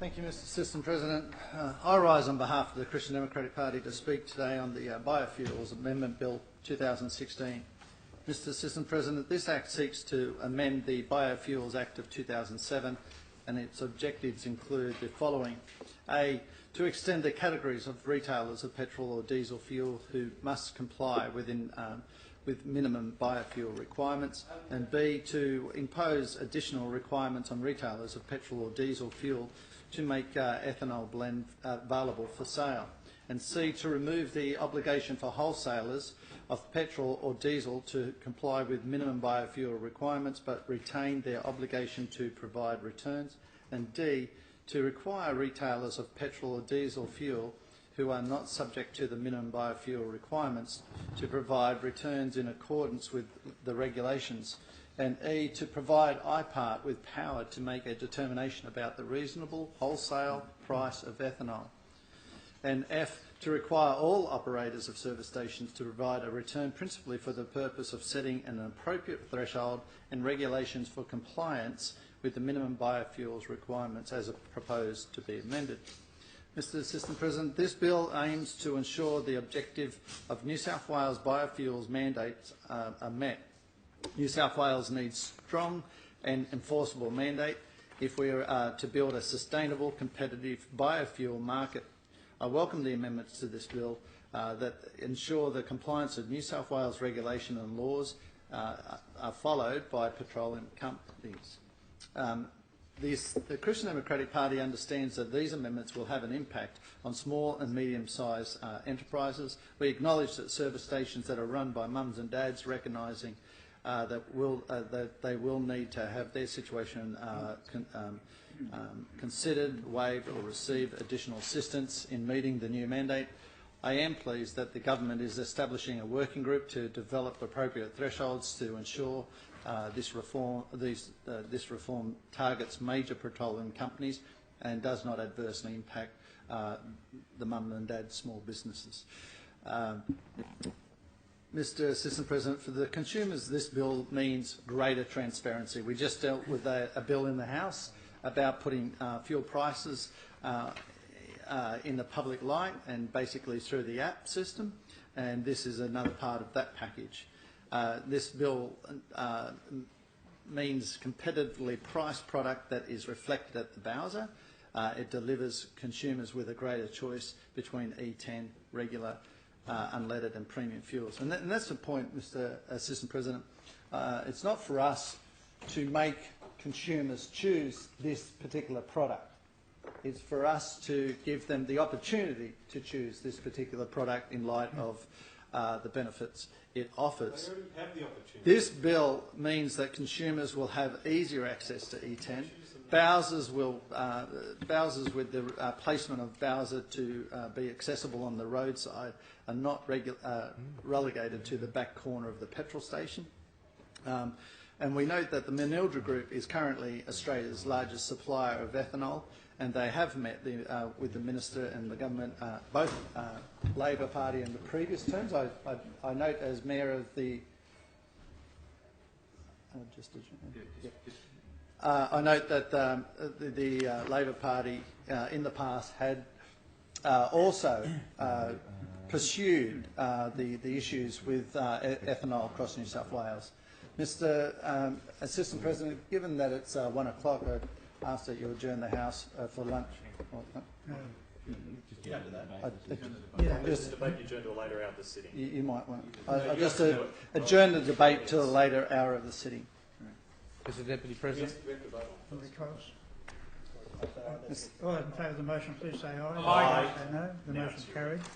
Thank you, Mr. Assistant President. I rise on behalf of the Christian Democratic Party to speak today on the Biofuels Amendment Bill 2016. Mr. Assistant President, this Act seeks to amend the Biofuels Act of 2007, and its objectives include the following. A, to extend the categories of retailers of petrol or diesel fuel who must comply with minimum biofuel requirements, and B, to impose additional requirements on retailers of petrol or diesel fuel to make ethanol blend available for sale, and C, to remove the obligation for wholesalers of petrol or diesel to comply with minimum biofuel requirements but retain their obligation to provide returns, and D, to require retailers of petrol or diesel fuel who are not subject to the minimum biofuel requirements to provide returns in accordance with the regulations, and E, to provide IPART with power to make a determination about the reasonable wholesale price of ethanol, and F, to require all operators of service stations to provide a return principally for the purpose of setting an appropriate threshold and regulations for compliance with the minimum biofuels requirements as proposed to be amended. Mr. Assistant President, this bill aims to ensure the objective of New South Wales biofuels mandates are met. New South Wales needs strong and enforceable mandate if we are to build a sustainable, competitive biofuel market. I welcome the amendments to this bill that ensure the compliance of New South Wales regulation and laws are followed by petroleum companies. The Christian Democratic Party understands that these amendments will have an impact on small and medium-sized enterprises. We acknowledge that service stations that are run by mums and dads, recognising that they will need to have their situation considered, waived or receive additional assistance in meeting the new mandate. I am pleased that the government is establishing a working group to develop appropriate thresholds to ensure this reform targets major petroleum companies and does not adversely impact the mum and dad small businesses. Mr. Assistant President, for the consumers, this bill means greater transparency. We just dealt with a bill in the House about putting fuel prices in the public light and basically through the app system, and this is another part of that package. This bill means competitively priced product that is reflected at the bowser. It delivers consumers with a greater choice between E10, regular, unleaded and premium fuels. And that's the point, Mr. Assistant President. It's not for us to make consumers choose this particular product. It's for us to give them the opportunity to choose this particular product in light of the benefits it offers. They already have the opportunity. This bill means that consumers will have easier access to E10. Bowsers with the placement of bowser to be accessible on the roadside are not relegated to the back corner of the petrol station. And we note that the Manildra Group is currently Australia's largest supplier of ethanol, and they have met with the Minister and the Government, both Labor Party in the previous terms. I note as Mayor of the... I note that the Labor Party in the past had also pursued the issues with ethanol across New South Wales. Mr. Assistant President, given that it's 1 o'clock, I'd ask that you adjourn the House for lunch. Just debate you adjourn to a later hour of the sitting. You might want. I just adjourn the debate to a later hour of the sitting. Mr. Deputy President. All those in favour of the motion, please say aye. Aye. Say no. The motion is carried.